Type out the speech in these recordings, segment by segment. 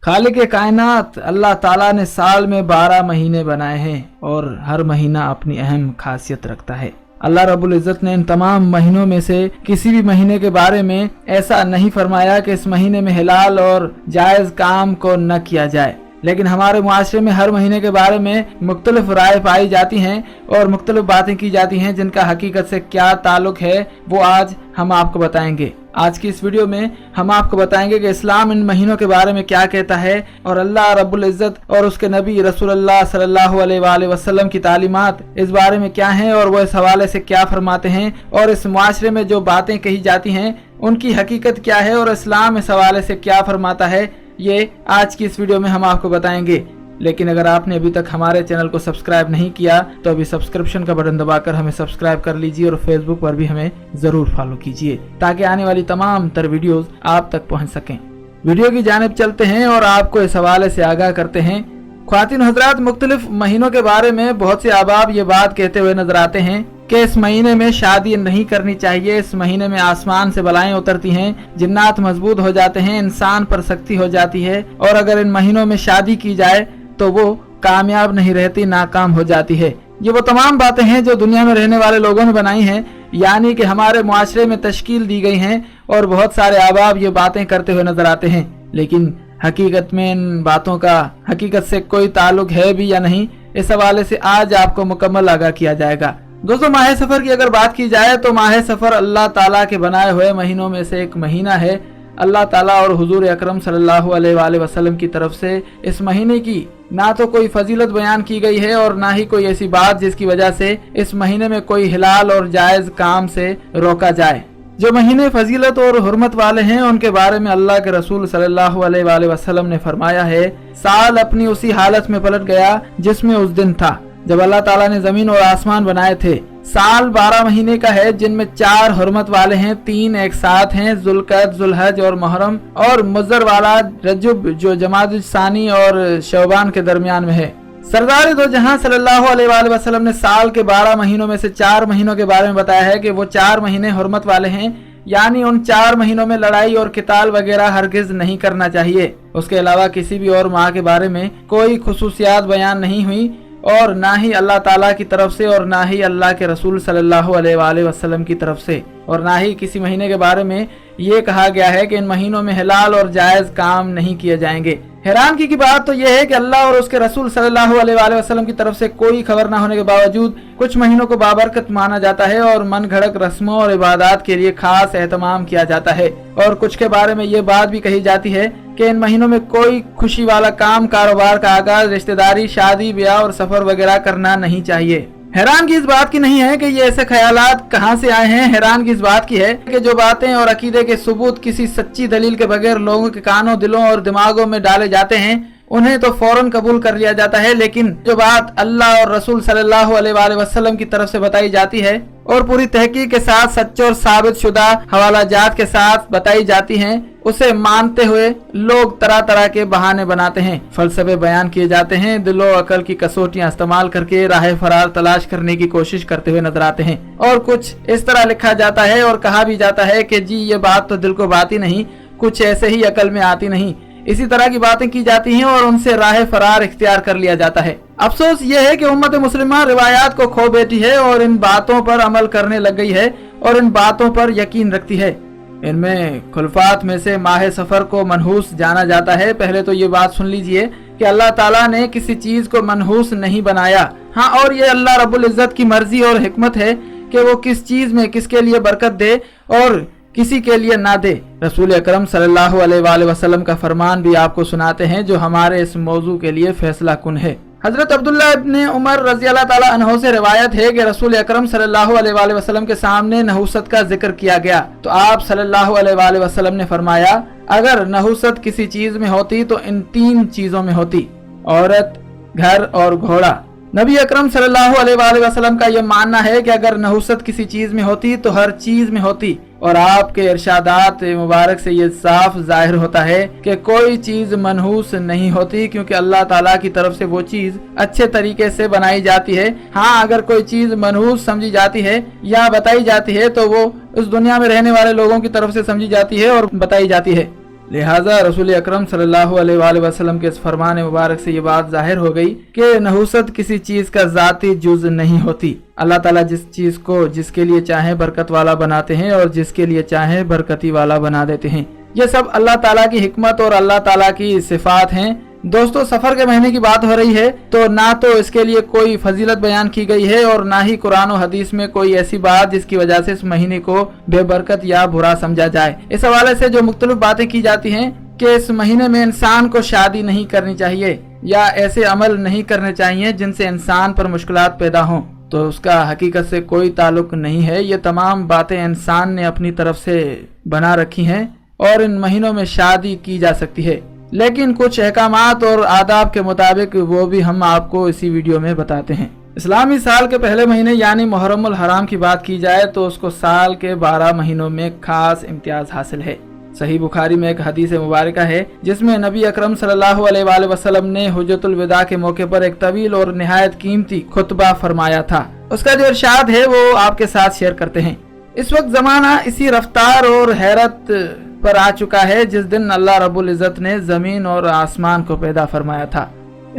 खालिक कायनात अल्लाह ताला ने साल में 12 महीने बनाए हैं और हर महीना अपनी अहम खासियत रखता है। अल्लाह रब्बुल इज़्ज़त ने इन तमाम महीनों में से किसी भी महीने के बारे में ऐसा नहीं फरमाया कि इस महीने में हिलाल और जायज़ काम को न किया जाए, लेकिन हमारे मुआशरे में हर महीने के बारे में मुख्तलिफ राय पाई जाती हैं और मुख्तलिफ बातें की जाती हैं जिनका हकीकत से क्या ताल्लुक है वो आज हम आपको बताएंगे। आज की इस वीडियो में हम आपको बताएंगे कि इस्लाम इन महीनों के बारे में क्या कहता है और अल्लाह रब्बुल इज़्ज़त और उसके नबी रसूलुल्लाह सल्लल्लाहु अलैहि वसल्लम की तालीमात इस बारे में क्या हैं और वो इस हवाले से क्या फरमाते हैं और इस मुआशरे में जो बातें कही जाती हैं उनकी हकीकत क्या है और इस्लाम इस हवाले से क्या फरमाता है, ये आज की इस वीडियो में हम आपको बताएंगे। लेकिन अगर आपने अभी तक हमारे चैनल को सब्सक्राइब नहीं किया तो अभी सब्सक्रिप्शन का बटन दबाकर हमें सब्सक्राइब कर लीजिए और फेसबुक पर भी हमें जरूर फॉलो कीजिए ताकि आने वाली तमाम तर वीडियोस आप तक पहुंच सकें। वीडियो की जानिब चलते हैं और आपको इस हवाले से आगाह करते हैं। ख्वातीन हज़रात, मुख्तलिफ महीनों के बारे में बहुत से अहबाब ये बात कहते हुए नजर आते हैं कि इस महीने में शादी नहीं करनी चाहिए, इस महीने में आसमान से बलाएं उतरती हैं, जिन्नात मजबूत हो जाते हैं, इंसान पर सख्ती हो जाती है और अगर इन महीनों में शादी की जाए तो वो कामयाब नहीं रहती, नाकाम हो जाती है। ये वो तमाम बातें हैं जो दुनिया में रहने वाले लोगों ने बनाई हैं, यानी कि हमारे मुआशरे में तश्कील दी गई हैं और बहुत सारे अहबाब ये बातें करते हुए नजर आते हैं, लेकिन हकीकत में इन बातों का हकीकत से कोई ताल्लुक है भी या नहीं, इस हवाले से आज आपको मुकम्मल आगाह किया जाएगा। दोस्तों, माह सफर की अगर बात की जाए तो माह सफर अल्लाह ताला के बनाए हुए महीनों में से एक महीना है। अल्लाह ताला और हुजूर अकरम सल्लल्लाहु अलैहि वसल्लम की तरफ से इस महीने की ना तो कोई फजीलत बयान की गई है और ना ही कोई ऐसी बात जिसकी वजह से इस महीने में कोई हिलाल और जायज काम से रोका जाए। जो महीने फजीलत और हुर्मत वाले हैं उनके बारे में अल्लाह के रसूल सल्लल्लाहु अलैहि वसल्लम ने फरमाया है, साल अपनी उसी हालत में पलट गया जिसमें उस दिन था जब अल्लाह ताला ने जमीन और आसमान बनाए थे। साल 12 महीने का है जिनमें 4 हुर्मत वाले हैं, 3 एक साथ हैं, जुल्कद, जुल्हज और मुहर्रम, और मुज़र वाला रजब जो जमाद सानी और शौबान के दरमियान में है। सरदार दो जहां सल्लल्लाहु अलैहि वसल्लम ने साल के 12 महीनों में से 4 महीनों के बारे में बताया है कि वो 4 महीने हुर्मत वाले हैं, यानी उन 4 महीनों में लड़ाई और किताल वगैरह हरगिज नहीं करना चाहिए। उसके अलावा किसी भी और माह के बारे में कोई खुसूसियात बयान नहीं हुई और ना ही अल्लाह ताला की तरफ से और ना ही अल्लाह के रसूल सल्लल्लाहु अलैहि वसल्लम की तरफ से, और ना ही किसी महीने के बारे में ये कहा गया है कि इन महीनों में हिलाल और जायज काम नहीं किए जाएंगे। हैरानगी की बात तो यह है कि अल्लाह और उसके रसूल सल्लल्लाहु अलैहि वसल्लम की तरफ से कोई खबर न होने के बावजूद कुछ महीनों को बाबरकत माना जाता है और मन घड़क रस्मों और इबादत के लिए खास एहतमाम किया जाता है, और कुछ के बारे में ये बात भी कही जाती है कि इन महीनों में कोई खुशी वाला काम, कारोबार का आगाज, रिश्तेदारी, शादी ब्याह और सफर वगैरह करना नहीं चाहिए। हैरानगी इस बात की नहीं है कि ये ऐसे ख्यालात कहाँ से आए हैं, हैरानगी इस बात की है कि जो बातें और अकीदे के सबूत किसी सच्ची दलील के बगैर लोगों के कानों, दिलों और दिमागों में डाले जाते हैं उन्हें तो फौरन कबूल कर लिया जाता है, लेकिन जो बात अल्लाह और रसूल सल्लल्लाहु अलैहि वसल्लम की तरफ से बताई जाती है और पूरी तहकीक के साथ सच्चे और साबित शुदा हवाला जात के साथ बताई जाती हैं, उसे मानते हुए लोग तरह तरह के बहाने बनाते हैं, फलसफे बयान किए जाते हैं, दिलो अकल की कसौटियां इस्तेमाल करके राह फरार तलाश करने की कोशिश करते हुए नजर आते हैं, और कुछ इस तरह लिखा जाता है और कहा भी जाता है कि जी ये बात तो दिल को बाती नहीं, कुछ ऐसे ही अकल में आती नहीं। इसी तरह की बातें की जाती हैं और उनसे राह फरार इख्तियार कर लिया जाता है। अफसोस यह है कि उम्मत मुस्लिमा रिवायात को खो बैठी है और इन बातों पर अमल करने लग गई है और इन बातों पर यकीन रखती है। इनमें खुलफात में से माह सफर को मनहूस जाना जाता है। पहले तो ये बात सुन लीजिए कि अल्लाह ताला ने किसी चीज को मनहूस नहीं बनाया। हाँ, और ये अल्लाह रब्बुल इज़्ज़त की मर्जी और हिकमत है कि वो किस चीज में किसके लिए बरकत दे और किसी के लिए ना दे। रसूल अकरम सल्लल्लाहु अलैहि वसल्लम का फरमान भी आपको सुनाते हैं जो हमारे इस मौजू के लिए फैसला कुन है। हजरत अब्दुल्ला इब्ने उमर रज़ी अल्लाह ताला अन्हो से रिवायत है कि रसूल अकरम सल्लल्लाहु अलैहि वसल्लम के सामने नहुसत का जिक्र किया गया तो आप सल्लल्लाहु अलैहि वसल्लम ने फरमाया, अगर नहुसत किसी चीज में होती तो इन 3 चीजों में होती, औरत, घर और घोड़ा। नबी अकरम सल्लल्लाहु अलैहि वसल्लम का यह मानना है कि अगर नहुसत किसी चीज में होती तो हर चीज में होती, और आपके इरशादात मुबारक से ये साफ जाहिर होता है कि कोई चीज मनहूस नहीं होती, क्योंकि अल्लाह ताला की तरफ से वो चीज अच्छे तरीके से बनाई जाती है। हाँ, अगर कोई चीज मनहूस समझी जाती है या बताई जाती है तो वो उस दुनिया में रहने वाले लोगों की तरफ से समझी जाती है और बताई जाती है, लिहाजा रसूल अकरम सल्लल्लाहु अलैहि वसल्लम के इस फरमान मुबारक से ये बात जाहिर हो गई कि नहुसत किसी चीज का जाती जुज नहीं होती। अल्लाह ताला जिस चीज को जिसके लिए चाहे बरकत वाला बनाते हैं और जिसके लिए चाहे बरकती वाला बना देते हैं। ये सब अल्लाह ताला की हिकमत और अल्लाह ताला की सिफात हैं। दोस्तों, सफर के महीने की बात हो रही है तो ना तो इसके लिए कोई फजीलत बयान की गई है और ना ही कुरान और हदीस में कोई ऐसी बात जिसकी वजह से इस महीने को बेबरकत या बुरा समझा जाए। इस हवाले से जो मुख्तलिफ बातें की जाती हैं कि इस महीने में इंसान को शादी नहीं करनी चाहिए या ऐसे अमल नहीं करने चाहिए जिनसे इंसान पर मुश्किलात पैदा हों, तो उसका हकीकत से कोई ताल्लुक नहीं है। ये तमाम बातें इंसान ने अपनी तरफ से बना रखी हैं और इन महीनों में शादी की जा सकती है, लेकिन कुछ अहकामात और आदाब के मुताबिक वो भी हम आपको इसी वीडियो में बताते हैं। इस्लामी साल के पहले महीने यानी मुहर्रमुल हराम की बात की जाए तो उसको साल के 12 महीनों में खास इम्तियाज हासिल है। सही बुखारी में एक हदीस मुबारक है जिसमें नबी अकरम सल्लल्लाहु अलैहि वसल्लम ने हुज्जतुल विदा के मौके पर एक तवील और निहायत कीमती खुतबा फरमाया था। उसका जो इरशाद है वो आपके साथ शेयर करते हैं। इस वक्त जमाना इसी रफ्तार और हैरत पर आ चुका है जिस दिन अल्लाह रब्बुल इज़्ज़त ने जमीन और आसमान को पैदा फरमाया था।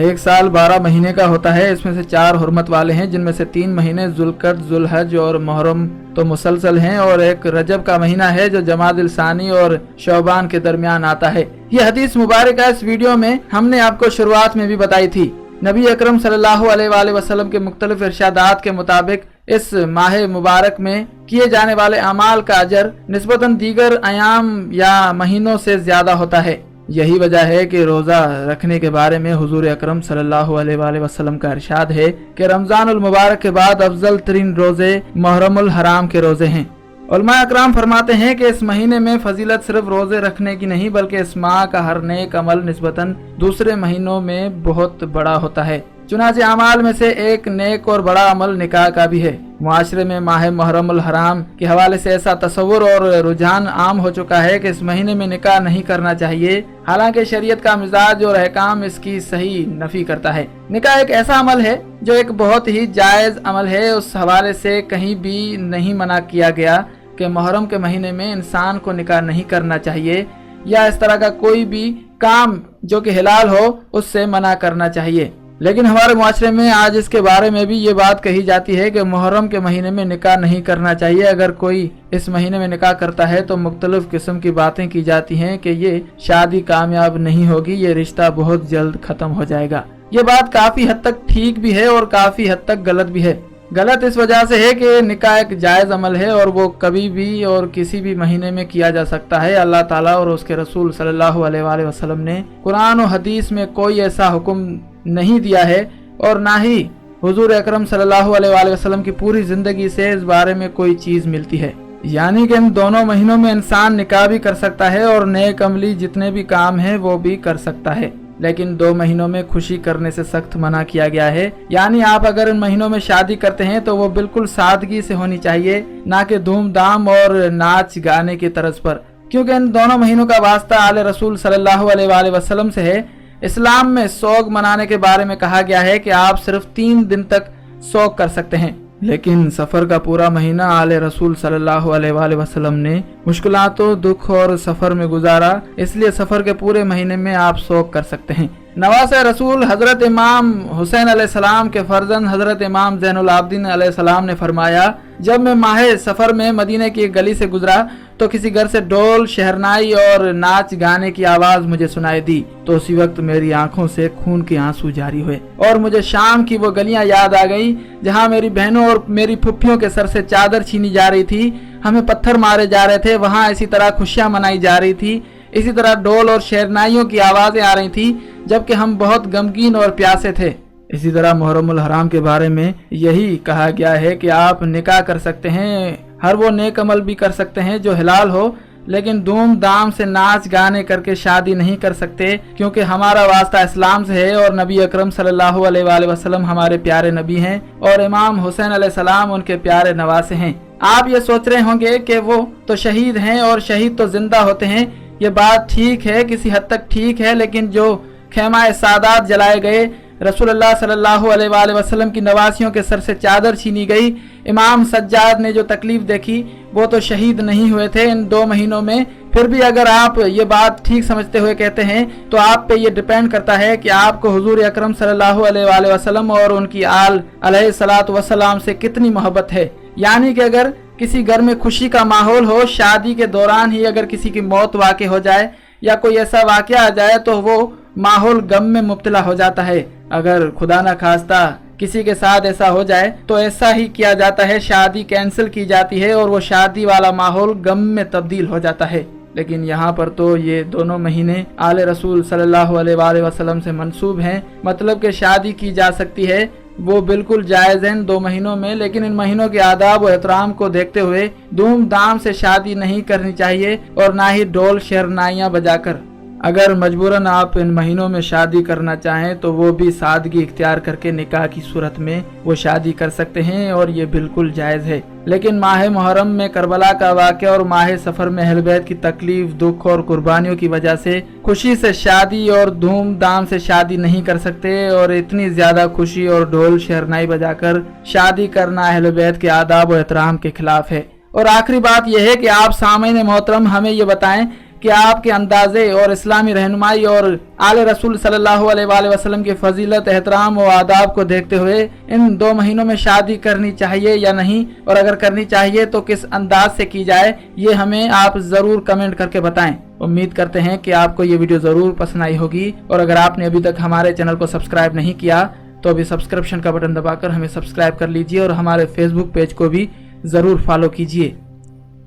एक साल 12 महीने का होता है। इसमें से 4 हुर्मत वाले हैं जिनमें से 3 महीने जुल्कद, जुलहज और मुहर्रम तो मुसलसल हैं और एक रजब का महीना है जो जमादिल सानी और शौबान के दरमियान आता है। ये हदीस मुबारक इस वीडियो में हमने आपको शुरुआत में भी बताई थी। नबी अकरम सल्लल्लाहु अलैहि वसल्लम के मुख्तलिफ इरशादात के मुताबिक इस माह मुबारक में किए जाने वाले अमाल का अजर निस्बतन दीगर अयाम या महीनों से ज्यादा होता है। यही वजह है कि रोजा रखने के बारे में हुजूर अकरम सल्लल्लाहु अलैहि वसल्लम का इरशाद है कि रमजानुल मुबारक के बाद अफजल तरीन रोजे मुहर्रमुल हराम के रोजे हैं। उलमा अकराम फरमाते हैं कि इस महीने में फजीलत सिर्फ रोजे रखने की नहीं बल्कि इस माह का हर नेक अमल निस्बतन दूसरे महीनों में बहुत बड़ा होता है। चुनाचे अमाल में से एक नेक और बड़ा अमल निकाह का भी है। मुआशरे में माह मुहर्रमुल हराम के हवाले से ऐसा तस्वुर और रुझान आम हो चुका है कि इस महीने में निकाह नहीं करना चाहिए, हालांकि शरीयत का मिजाज और अहकाम इसकी सही नफी करता है। निकाह एक ऐसा अमल है जो एक बहुत ही जायज अमल है। उस हवाले से कहीं भी नहीं मना किया गया कि मुहर्रम के महीने में इंसान को निकाह नहीं करना चाहिए या इस तरह का कोई भी काम जो कि हिलाल हो उससे मना करना चाहिए। लेकिन हमारे मुआशरे में आज इसके बारे में भी ये बात कही जाती है कि मुहर्रम के महीने में निकाह नहीं करना चाहिए। अगर कोई इस महीने में निकाह करता है तो मुख्तलिफ किस्म की बातें की जाती हैं कि ये शादी कामयाब नहीं होगी, ये रिश्ता बहुत जल्द खत्म हो जाएगा। ये बात काफी हद तक ठीक भी है और काफी हद तक गलत भी है। गलत इस वजह से है कि निकाह एक जायज अमल है और वो कभी भी और किसी भी महीने में किया जा सकता है। अल्लाह ताला और उसके रसूल सल्लल्लाहु अलैहि वसल्लम ने कुरान और हदीस में कोई ऐसा हुक्म नहीं दिया है और ना ही हुजूर अकरम सल्लल्लाहु अलैहि वसल्लम की पूरी जिंदगी से इस बारे में कोई चीज मिलती है। यानी कि इन दोनों महीनों में इंसान निकाह भी कर सकता है और नेक अमली जितने भी काम हैं वो भी कर सकता है, लेकिन 2 महीनों में खुशी करने से सख्त मना किया गया है। यानी आप अगर इन महीनों में शादी करते हैं तो वो बिल्कुल सादगी से होनी चाहिए, ना कि धूमधाम और नाच गाने की तर्ज पर, क्योंकि इन दोनों महीनों का वास्ता आले रसूल सल्लल्लाहु अलैहि वसल्लम से है। इस्लाम में सोग मनाने के बारे में कहा गया है कि आप सिर्फ 3 दिन तक सोग कर सकते हैं, लेकिन सफर का पूरा महीना आले रसूल सल्लल्लाहु अलैहि वसल्लम ने मुश्किलातों, दुख और सफर में गुजारा, इसलिए सफर के पूरे महीने में आप सोग कर सकते हैं। नवासे रसूल हजरत इमाम हुसैन अलैहिस्सलाम के फर्जंद हजरत इमाम ज़ैनुल आबिदीन अलैहिस्सलाम ने फरमाया, जब मैं माह सफर में मदीने की एक गली से गुजरा तो किसी घर से ढोल, शहरनाई और नाच गाने की आवाज मुझे सुनाई दी, तो उसी वक्त मेरी आंखों से खून के आंसू जारी हुए और मुझे शाम की वो गलियां याद आ गई जहां मेरी बहनों और मेरी फुफ्फियों के सर से चादर छीनी जा रही थी, हमें पत्थर मारे जा रहे थे। वहां इसी तरह खुशियां मनाई जा रही थी, इसी तरह ढोल और शहरनाइयों की आवाजें आ रही थी, जबकि हम बहुत गमगीन और प्यासे थे। इसी तरह मुहर्रमुल हराम के बारे में यही कहा गया है कि आप निकाह कर सकते हैं, हर वो नेक अमल भी कर सकते हैं जो हिलाल हो, लेकिन धूमधाम से नाच गाने करके शादी नहीं कर सकते, क्योंकि हमारा वास्ता इस्लाम से है और नबी अकरम सल्लल्लाहु अलैहि वसल्लम हमारे प्यारे नबी हैं और इमाम हुसैन अलैहिस्सलाम उनके प्यारे नवासे हैं। आप ये सोच रहे होंगे कि वो तो शहीद हैं और शहीद तो जिंदा होते हैं। ये बात ठीक है, किसी हद तक ठीक है, लेकिन जो खेमा सादात जलाए गए, रसूलुल्लाह सल्लल्लाहु अलैहि वसल्लम की नवासियों के सर से चादर छीनी गई। इमाम सज्जाद ने जो तकलीफ देखी वो तो शहीद नहीं हुए थे इन 2 महीनों में। फिर भी अगर आप ये बात ठीक समझते हुए कहते हैं तो आप पे ये डिपेंड करता है कि आपको हुजूर अकरम सल्लल्लाहु अलैहि वसल्लम और उनकी आल अलैहिस्सलातु वस्सलाम से कितनी मोहब्बत है। यानी कि अगर किसी घर में खुशी का माहौल हो, शादी के दौरान ही अगर किसी की मौत वाक़ई हो जाए या कोई ऐसा वाक़या आ जाए तो वो माहौल गम में मुब्तला हो जाता है। अगर खुदा न खास्ता किसी के साथ ऐसा हो जाए तो ऐसा ही किया जाता है, शादी कैंसिल की जाती है और वो शादी वाला माहौल गम में तब्दील हो जाता है। लेकिन यहाँ पर तो ये दोनों महीने आले रसूल सल्लल्लाहु अलैहि वसल्लम से मंसूब हैं, मतलब कि शादी की जा सकती है, वो बिल्कुल जायज़ है इन 2 महीनों में। लेकिन इन महीनों के आदाब और एहतराम को देखते हुए धूमधाम से शादी नहीं करनी चाहिए और ना ही ढोल शहनाइयाँ बजाकर। अगर मजबूरन आप इन महीनों में शादी करना चाहें तो वो भी सादगी इख्तियार करके निकाह की सूरत में वो शादी कर सकते हैं और ये बिल्कुल जायज़ है। लेकिन माह मुहर्रम में करबला का वाक़या और माह सफ़र में अहल बैत की तकलीफ, दुख और कुर्बानियों की वजह से खुशी से शादी और धूमधाम से शादी नहीं कर सकते और इतनी ज़्यादा खुशी और ढोल शहनाई बजाकर शादी करना अहल बैत के आदाब और एहतराम के खिलाफ है। और आखिरी बात यह है कि आप सामईन मोहतरम हमें ये बताएं कि आपके अंदाजे और इस्लामी रहनुमाई और आले रसूल सल्लल्लाहु अलैहि वसल्लम की फजीलत, एहतराम और आदाब को देखते हुए इन 2 महीनों में शादी करनी चाहिए या नहीं, और अगर करनी चाहिए तो किस अंदाज से की जाए, ये हमें आप ज़रूर कमेंट करके बताएं। उम्मीद करते हैं कि आपको ये वीडियो ज़रूर पसंद आई होगी और अगर आपने अभी तक हमारे चैनल को सब्सक्राइब नहीं किया तो अभी सब्सक्रिप्शन का बटन दबाकर हमें सब्सक्राइब कर लीजिए और हमारे फेसबुक पेज को भी ज़रूर फॉलो कीजिए।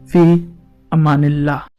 फी अमानिल्लाह।